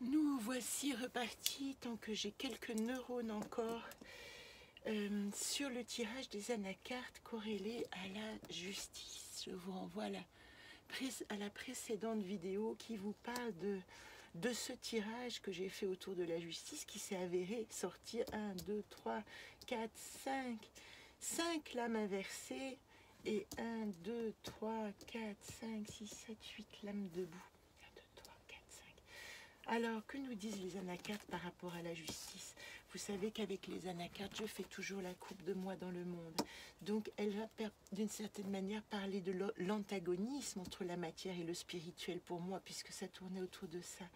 Nous voici repartis, tant que j'ai quelques neurones encore, sur le tirage des anacartes corrélées à la justice. Je vous renvoie à la précédente vidéo qui vous parle de ce tirage que j'ai fait autour de la justice qui s'est avéré sortir 1, 2, 3, 4, 5 lames inversées et 1, 2, 3, 4, 5, 6, 7, 8 lames debout. Alors, que nous disent les anacartes par rapport à la justice? Vous savez qu'avec les anacartes, je fais toujours la coupe de moi dans le monde. Donc, elle va d'une certaine manière parler de l'antagonisme entre la matière et le spirituel pour moi, puisque ça tournait autour de ça.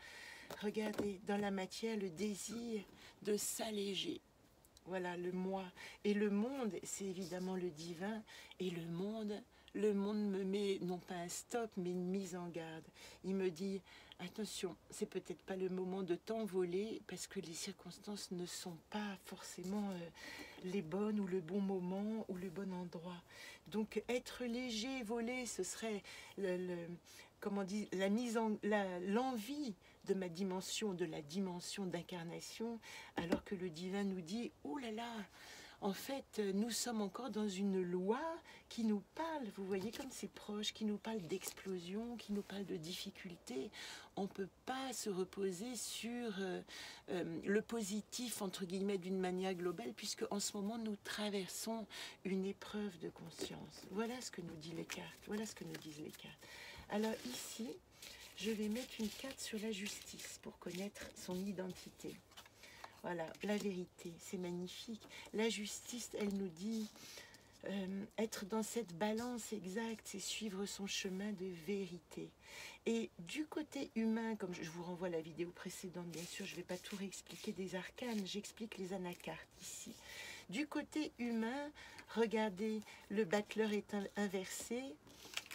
Regardez, dans la matière, le désir de s'alléger. Voilà, le moi. Et le monde, c'est évidemment le divin. Et le monde me met non pas un stop, mais une mise en garde. Il me dit, attention, c'est peut-être pas le moment de t'envoler parce que les circonstances ne sont pas forcément les bonnes ou le bon moment ou le bon endroit. Donc être léger, voler, ce serait comment dit, l'envie de ma dimension, de la dimension d'incarnation, alors que le divin nous dit, oh là là, en fait, nous sommes encore dans une loi qui nous parle, vous voyez comme c'est proche, qui nous parle d'explosion, qui nous parle de difficulté. On ne peut pas se reposer sur le positif, entre guillemets, d'une manière globale, puisque en ce moment, nous traversons une épreuve de conscience. Voilà ce que nous disent les cartes. Voilà ce que nous disent les cartes. Alors ici, je vais mettre une carte sur la justice pour connaître son identité. Voilà, la vérité, c'est magnifique. La justice, elle nous dit être dans cette balance exacte, c'est suivre son chemin de vérité. Et du côté humain, comme je vous renvoie à la vidéo précédente, bien sûr, je ne vais pas tout réexpliquer des arcanes, j'explique les anacartes ici. Du côté humain, regardez, le battleur est inversé,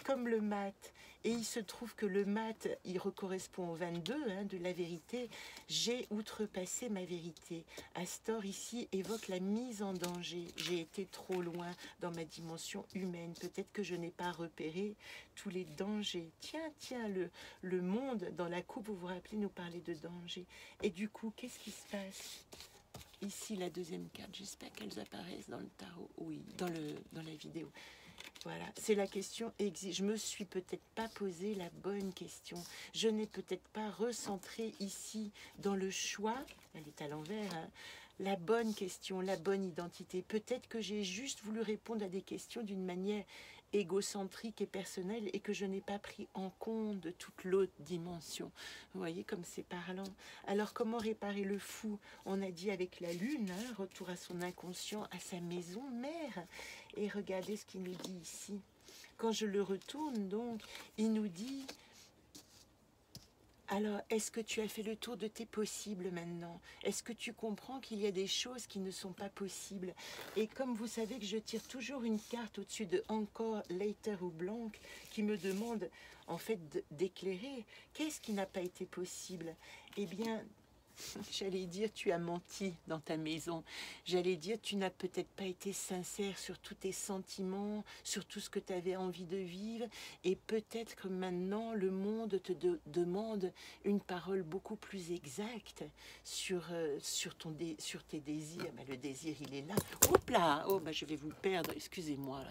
comme le mat, et il se trouve que le mat, il correspond au 22 de la vérité. J'ai outrepassé ma vérité. Astor ici évoque la mise en danger. J'ai été trop loin dans ma dimension humaine. Peut-être que je n'ai pas repéré tous les dangers. Tiens, le monde dans la coupe, vous vous rappelez, nous parlait de danger. Et du coup, qu'est-ce qui se passe? Ici, la deuxième carte. J'espère qu'elles apparaissent dans le tarot. Oui, dans la vidéo. Voilà, c'est la question exige. Je me suis peut-être pas posé la bonne question. Je n'ai peut-être pas recentré ici dans le choix, elle est à l'envers, hein, la bonne question, la bonne identité. Peut-être que j'ai juste voulu répondre à des questions d'une manière égocentrique et personnelle et que je n'ai pas pris en compte de toute l'autre dimension. Vous voyez comme c'est parlant. Alors comment réparer le fou? On a dit avec la lune, hein, retour à son inconscient, à sa maison mère. Et regardez ce qu'il nous dit ici. Quand je le retourne, donc, il nous dit, alors, est-ce que tu as fait le tour de tes possibles maintenant? Est-ce que tu comprends qu'il y a des choses qui ne sont pas possibles? Et comme vous savez que je tire toujours une carte au-dessus de encore, later ou blanc, qui me demande en fait d'éclairer, qu'est-ce qui n'a pas été possible? Eh bien, j'allais dire, tu as menti dans ta maison. J'allais dire, tu n'as peut-être pas été sincère sur tous tes sentiments, sur tout ce que tu avais envie de vivre. Et peut-être que maintenant, le monde te demande une parole beaucoup plus exacte sur tes désirs. Ben, le désir, il est là. Oups là! Oh, ben, je vais vous perdre. Excusez-moi.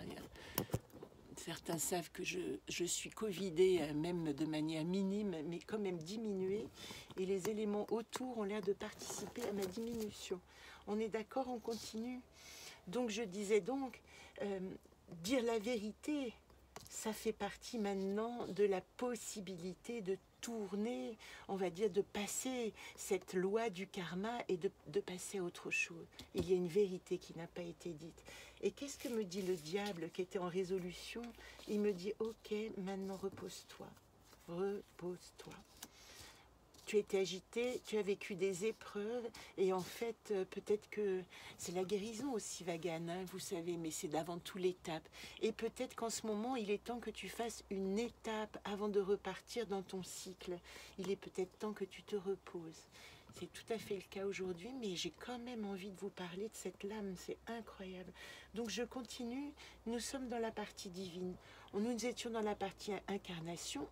Certains savent que je suis covidée, même de manière minime, mais quand même diminuée. Et les éléments autour ont l'air de participer à ma diminution. On est d'accord, on continue. Donc je disais donc, dire la vérité, ça fait partie maintenant de la possibilité de tourner, on va dire, de passer cette loi du karma et de passer à autre chose. Il y a une vérité qui n'a pas été dite. Et qu'est-ce que me dit le diable qui était en résolution? Il me dit, ok, maintenant repose-toi, repose-toi. Tu étais agité, tu as vécu des épreuves, et en fait, peut-être que c'est la guérison aussi, Vagan, hein, vous savez, mais c'est d'avant tout l'étape. Et peut-être qu'en ce moment, il est temps que tu fasses une étape avant de repartir dans ton cycle. Il est peut-être temps que tu te reposes. C'est tout à fait le cas aujourd'hui, mais j'ai quand même envie de vous parler de cette lame, c'est incroyable. Donc je continue, nous sommes dans la partie divine. Nous étions dans la partie incarnation,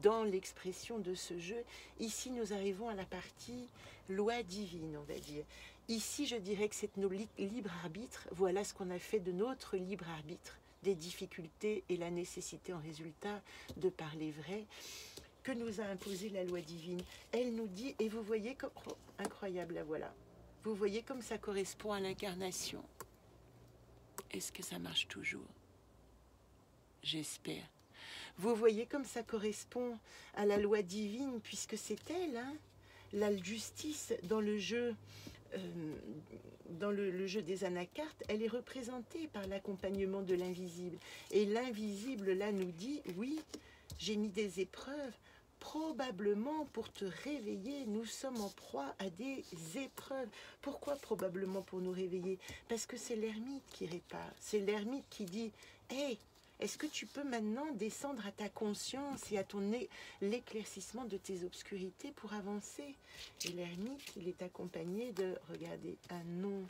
dans l'expression de ce jeu. Ici, nous arrivons à la partie loi divine, on va dire. Ici, je dirais que c'est nos libre arbitre. Voilà ce qu'on a fait de notre libre arbitre, des difficultés et la nécessité en résultat de parler vrai, que nous a imposé la loi divine. Elle nous dit, et vous voyez comme, oh, incroyable, la voilà. Vous voyez comme ça correspond à l'incarnation. Est-ce que ça marche toujours? J'espère. Vous voyez comme ça correspond à la loi divine, puisque c'est elle, hein, la justice dans le jeu. Dans le jeu des anacartes, elle est représentée par l'accompagnement de l'invisible. Et l'invisible, là, nous dit, oui, j'ai mis des épreuves, probablement pour te réveiller. Nous sommes en proie à des épreuves. Pourquoi probablement pour nous réveiller? Parce que c'est l'ermite qui répare. C'est l'ermite qui dit, « Hey, est-ce que tu peux maintenant descendre à ta conscience et à l'éclaircissement de tes obscurités pour avancer ?» Et l'ermite, il est accompagné de, regardez, un non.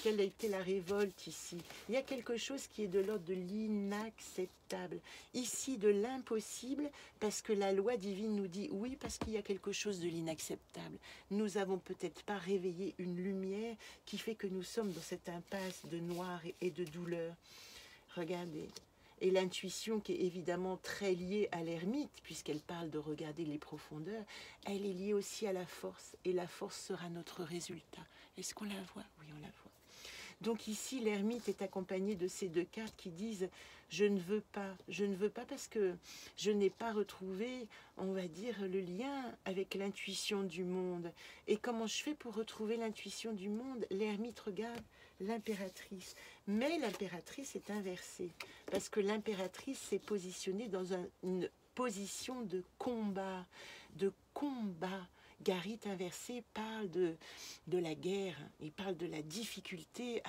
Quelle a été la révolte ici? Il y a quelque chose qui est de l'ordre de l'inacceptable. Ici, de l'impossible, parce que la loi divine nous dit oui, parce qu'il y a quelque chose de l'inacceptable. Nous n'avons peut-être pas réveillé une lumière qui fait que nous sommes dans cette impasse de noir et de douleur. Regardez. Et l'intuition qui est évidemment très liée à l'ermite, puisqu'elle parle de regarder les profondeurs, elle est liée aussi à la force. Et la force sera notre résultat. Est-ce qu'on la voit? Oui, on la voit. Donc ici, l'ermite est accompagné de ces deux cartes qui disent « Je ne veux pas parce que je n'ai pas retrouvé, on va dire, le lien avec l'intuition du monde. » Et comment je fais pour retrouver l'intuition du monde? L'ermite regarde l'impératrice. Mais l'impératrice est inversée, parce que l'impératrice s'est positionnée dans une position de combat, de combat. Garit inversé parle de la guerre, il parle de la difficulté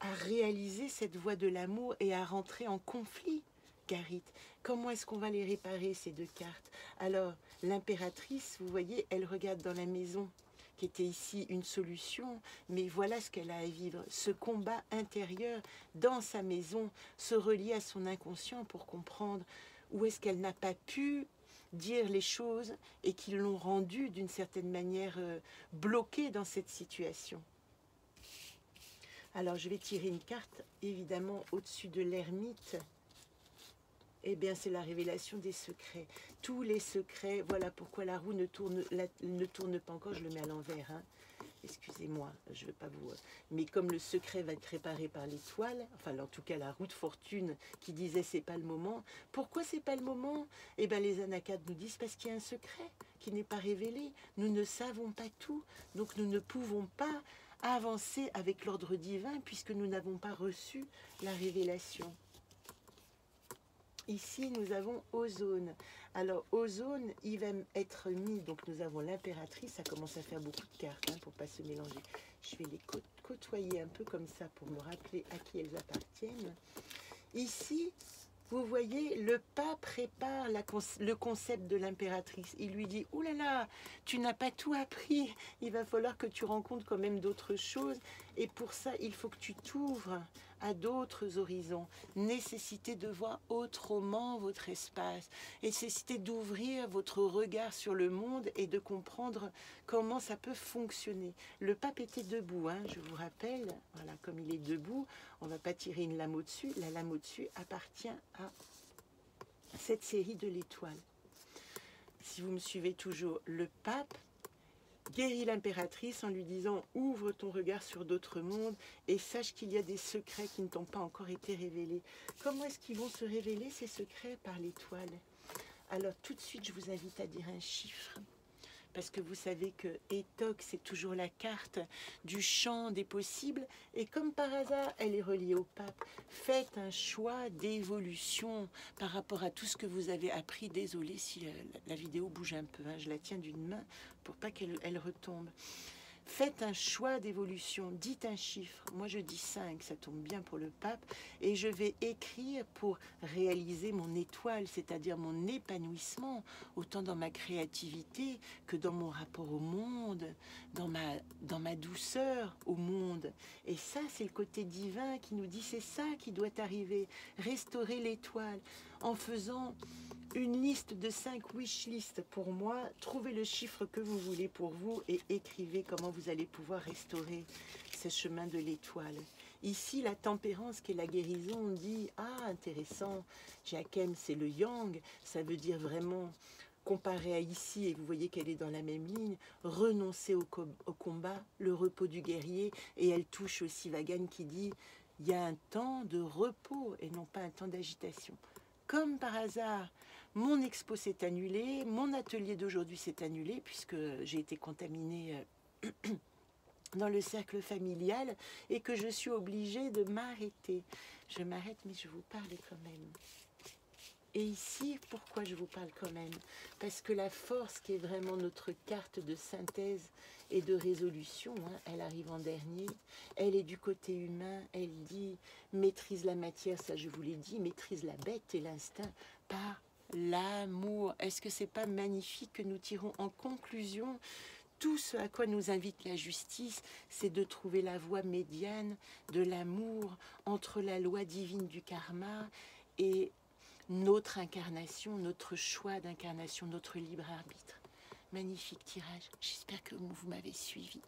à réaliser cette voie de l'amour et à rentrer en conflit. Garit, comment est-ce qu'on va les réparer, ces deux cartes? Alors, l'impératrice, vous voyez, elle regarde dans la maison, qui était ici une solution, mais voilà ce qu'elle a à vivre, ce combat intérieur dans sa maison, se relier à son inconscient pour comprendre où est-ce qu'elle n'a pas pu dire les choses et qui l'ont rendue d'une certaine manière bloquée dans cette situation. Alors je vais tirer une carte, évidemment au-dessus de l'ermite. Eh bien c'est la révélation des secrets. Tous les secrets, voilà pourquoi la roue ne tourne pas encore, je le mets à l'envers, hein. Excusez-moi, je ne veux pas vous... Mais comme le secret va être réparé par l'étoile, enfin en tout cas la roue de fortune qui disait c'est pas le moment. Pourquoi c'est pas le moment? Eh bien les anacates nous disent parce qu'il y a un secret qui n'est pas révélé. Nous ne savons pas tout, donc nous ne pouvons pas avancer avec l'ordre divin puisque nous n'avons pas reçu la révélation. Ici, nous avons Ozone. Alors, Ozone, il va être mis, donc nous avons l'impératrice, ça commence à faire beaucoup de cartes, hein, pour ne pas se mélanger. Je vais les côtoyer un peu comme ça pour me rappeler à qui elles appartiennent. Ici, vous voyez, le pape prépare le concept de l'impératrice. Il lui dit, « Ouh là là, tu n'as pas tout appris, il va falloir que tu rencontres quand même d'autres choses. Et pour ça, il faut que tu t'ouvres à d'autres horizons. Nécessité de voir autrement votre espace. Nécessité d'ouvrir votre regard sur le monde et de comprendre comment ça peut fonctionner. » Le pape était debout, hein, je vous rappelle. Voilà, comme il est debout, on ne va pas tirer une lame au-dessus. La lame au-dessus appartient à cette série de l'étoile. Si vous me suivez toujours, le pape guérit l'impératrice en lui disant « Ouvre ton regard sur d'autres mondes et sache qu'il y a des secrets qui ne t'ont pas encore été révélés. » Comment est-ce qu'ils vont se révéler, ces secrets? Par l'étoile. Alors tout de suite, je vous invite à dire un chiffre. Parce que vous savez que Étoc, c'est toujours la carte du champ des possibles. Et comme par hasard, elle est reliée au pape. Faites un choix d'évolution par rapport à tout ce que vous avez appris. Désolée si la vidéo bouge un peu, hein, je la tiens d'une main pour pas qu'elle retombe. Faites un choix d'évolution, dites un chiffre. Moi je dis 5, ça tombe bien pour le pape. Et je vais écrire pour réaliser mon étoile, c'est-à-dire mon épanouissement, autant dans ma créativité que dans mon rapport au monde, dans ma douceur au monde. Et ça, c'est le côté divin qui nous dit c'est ça qui doit arriver. Restaurer l'étoile en faisant une liste de 5 wish list pour moi. Trouvez le chiffre que vous voulez pour vous et écrivez comment vous allez pouvoir restaurer ce chemin de l'étoile. Ici, la tempérance qui est la guérison, on dit, ah intéressant, Jakem c'est le yang, ça veut dire vraiment, comparé à ici, et vous voyez qu'elle est dans la même ligne, renoncer au combat, le repos du guerrier, et elle touche aussi Vagan qui dit, il y a un temps de repos et non pas un temps d'agitation. Comme par hasard, mon expo s'est annulé, mon atelier d'aujourd'hui s'est annulé, puisque j'ai été contaminée dans le cercle familial, et que je suis obligée de m'arrêter. Je m'arrête, mais je vous parle quand même. Et ici, pourquoi je vous parle quand même? Parce que la force qui est vraiment notre carte de synthèse et de résolution, hein, elle arrive en dernier, elle est du côté humain, elle dit maîtrise la matière, ça je vous l'ai dit, maîtrise la bête et l'instinct par l'amour. Est-ce que c'est pas magnifique que nous tirons en conclusion tout ce à quoi nous invite la justice, c'est de trouver la voie médiane de l'amour entre la loi divine du karma et notre incarnation, notre choix d'incarnation, notre libre arbitre. Magnifique tirage, j'espère que vous m'avez suivi.